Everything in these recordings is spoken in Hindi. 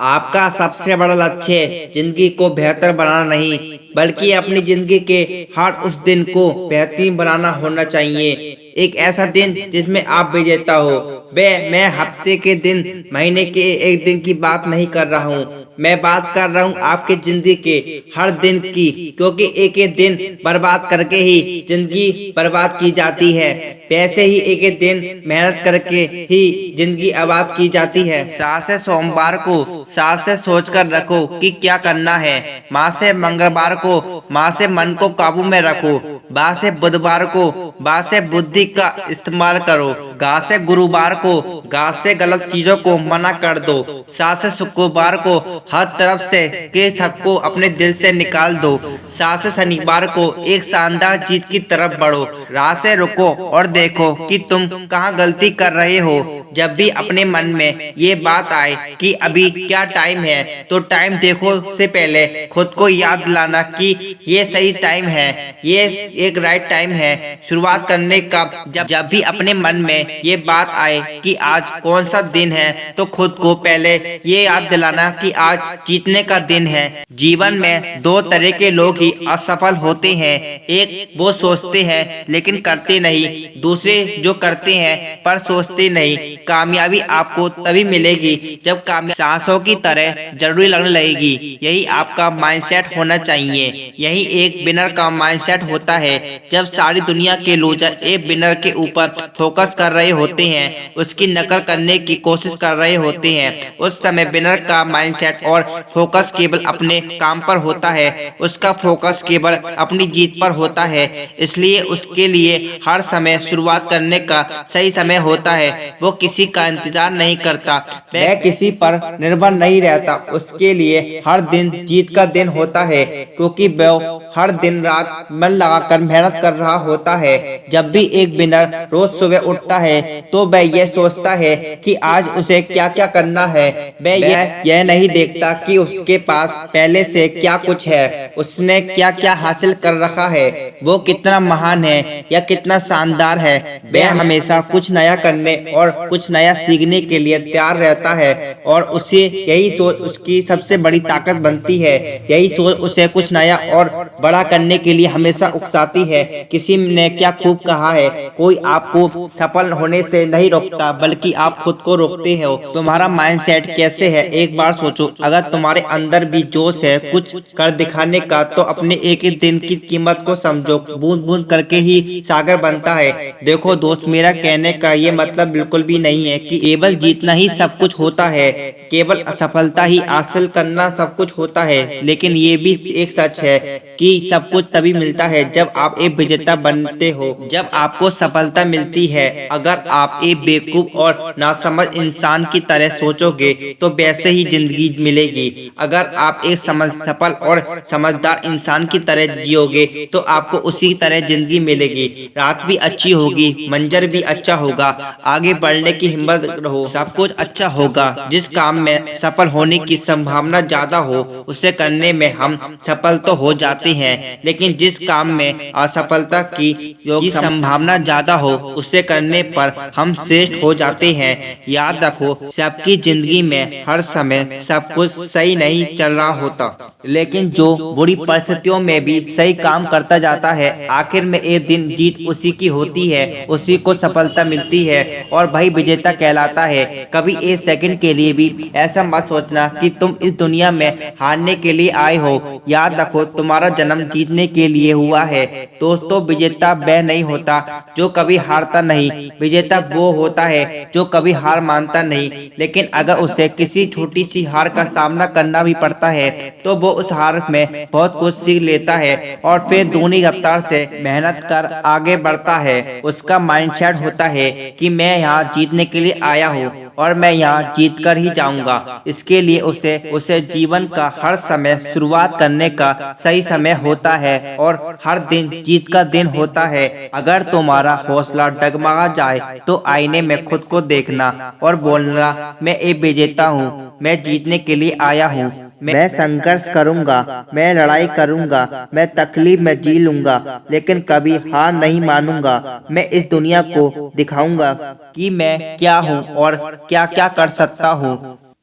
आपका सबसे बड़ा लक्ष्य जिंदगी को बेहतर बनाना नहीं बल्कि अपनी जिंदगी के हर उस दिन को बेहतरीन बनाना होना चाहिए। एक ऐसा दिन जिसमें आप विजेता हो। मैं हफ्ते के दिन, महीने के एक दिन की बात नहीं कर रहा हूँ। मैं बात कर रहा हूँ आपकी जिंदगी के हर दिन की, क्योंकि एक एक दिन बर्बाद करके ही जिंदगी बर्बाद की जाती है। वैसे ही एक एक दिन मेहनत करके ही जिंदगी आबाद की जाती है। सात से सोमवार को सात से सोच कर रखो कि क्या करना है। माँ से मंगलवार को माँ से मन को काबू में रखो। बा से बुधवार को बा से बुद्धि का इस्तेमाल करो। गा से गुरुवार को गा से गलत चीजों को मना कर दो। सा से शुक्रवार को हर तरफ से के सबको अपने दिल से निकाल दो। सा से शनिवार को एक शानदार जीत की तरफ बढ़ो। रा से रुको और देखो कि तुम कहाँ गलती कर रहे हो। जब भी अपने मन में ये बात आए कि अभी क्या टाइम है, तो टाइम देखो से पहले खुद को याद दिलाना कि ये सही टाइम है, ये एक राइट टाइम है शुरुआत करने का। जब भी अपने मन में ये बात आए कि आज कौन सा दिन है, तो खुद को पहले ये याद दिलाना कि आज जीतने का दिन है। जीवन में दो तरह के लोग ही असफल होते हैं। एक वो सोचते हैं लेकिन करते नहीं, दूसरे जो करते हैं पर सोचते नहीं। कामयाबी आपको तभी मिलेगी जब कामयाबी सांसों की तरह जरूरी लगने लगेगी। यही आपका माइंडसेट होना चाहिए। यही एक विनर का माइंडसेट होता है। जब सारी दुनिया के लूजर एक विनर के ऊपर फोकस कर रहे होते हैं, उसकी नकल करने की कोशिश कर रहे होते हैं, उस समय विनर का माइंडसेट और फोकस केवल अपने काम पर होता है। उसका फोकस केवल अपनी जीत पर होता है। इसलिए उसके लिए हर समय शुरुआत करने का सही समय होता है। वो किसी का इंतजार नहीं करता, वह किसी पर निर्भर नहीं रहता। उसके लिए हर दिन जीत का दिन होता है, क्योंकि वह हर दिन रात मन लगाकर मेहनत कर रहा होता है। जब भी एक विनर रोज सुबह उठता है तो वह यह सोचता है कि आज उसे क्या क्या करना है। वह यह नहीं देखता कि उसके पास पहले से क्या कुछ है, उसने क्या क्या हासिल कर रखा है, वो कितना महान है या कितना शानदार है। वह हमेशा कुछ नया करने और कुछ नया सीखने के लिए तैयार रहता है, और उसे यही सोच उसकी सबसे बड़ी ताकत बनती है। यही सोच उसे कुछ नया और बड़ा करने के लिए हमेशा उकसाती है। किसी ने क्या खूब कहा है, कोई आपको सफल होने से नहीं रोकता बल्कि आप खुद को रोकते हो। तुम्हारा माइंडसेट कैसे है, एक बार सोचो। अगर तुम्हारे अंदर भी जोश है कुछ कर दिखाने का, तो अपने एक एक दिन की कीमत को समझो। बूंद बूंद करके ही सागर बनता है। देखो दोस्त, मेरा कहने का ये मतलब बिल्कुल भी नहीं है कि केवल जीतना ही सब कुछ होता है, केवल असफलता ही हासिल करना सब कुछ होता है। लेकिन ये भी एक सच है कि सब कुछ तभी मिलता है जब आप एक विजेता बनते हो, जब आपको सफलता मिलती है। अगर आप एक बेवकूफ और नासमझ इंसान की तरह सोचोगे तो वैसे ही जिंदगी मिलेगी। अगर आप एक सफल और समझदार इंसान की तरह जियोगे तो आपको उसी तरह जिंदगी मिलेगी। रात भी अच्छी होगी, मंजर भी अच्छा होगा, आगे बढ़ने की हिम्मत रहो, सब कुछ अच्छा होगा। जिस काम में सफल होने की संभावना ज्यादा हो उसे करने में हम सफल तो हो जाते हैं, लेकिन जिस काम में असफलता की संभावना ज्यादा हो उसे करने पर हम श्रेष्ठ हो जाते हैं। याद रखो, सबकी जिंदगी में हर समय सब कुछ सही नहीं चल रहा होता, लेकिन जो बुरी परिस्थितियों में भी सही काम करता जाता है, आखिर में एक दिन जीत उसी की होती है, उसी को सफलता मिलती है और वही विजेता कहलाता है। कभी एक सेकंड के लिए भी ऐसा मत सोचना कि तुम इस दुनिया में हारने के लिए आए हो। याद रखो, तुम्हारा जन्म जीतने के लिए हुआ है। दोस्तों, विजेता वह नहीं होता जो कभी हारता नहीं, विजेता वो होता है जो कभी हार मानता नहीं, लेकिन अगर उसे किसी छोटी सी हार का सामना करना भी पड़ता है तो वो उस हार में बहुत कुछ सीख लेता है और फिर दूनी रफ्तार से मेहनत कर आगे बढ़ता है। उसका माइंडसेट होता है कि मैं यहाँ जीतने के लिए आया हूँ और मैं यहाँ जीत कर ही जाऊंगा। इसके लिए उसे जीवन का हर समय शुरुआत करने का सही समय होता है और हर दिन जीत का दिन होता है। अगर तुम्हारा हौसला डगमगा जाए तो आईने में खुद को देखना और बोलना, मैं एक विजेता हूँ, मैं जीतने के लिए आया हूँ, मैं संघर्ष करूंगा, मैं लड़ाई करूंगा, मैं तकलीफ में जी लूंगा, लेकिन कभी हार नहीं मानूंगा। मैं इस दुनिया को दिखाऊंगा कि मैं क्या हूं और क्या क्या कर सकता हूं।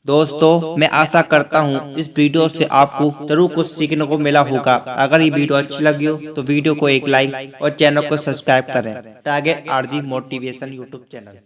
दोस्तों मैं आशा करता हूँ इस वीडियो से आपको जरूर कुछ सीखने को मिला होगा। अगर ये वीडियो अच्छी लगी हो तो वीडियो को एक लाइक और चैनल को सब्सक्राइब करें। Target RG motivation YouTube channel.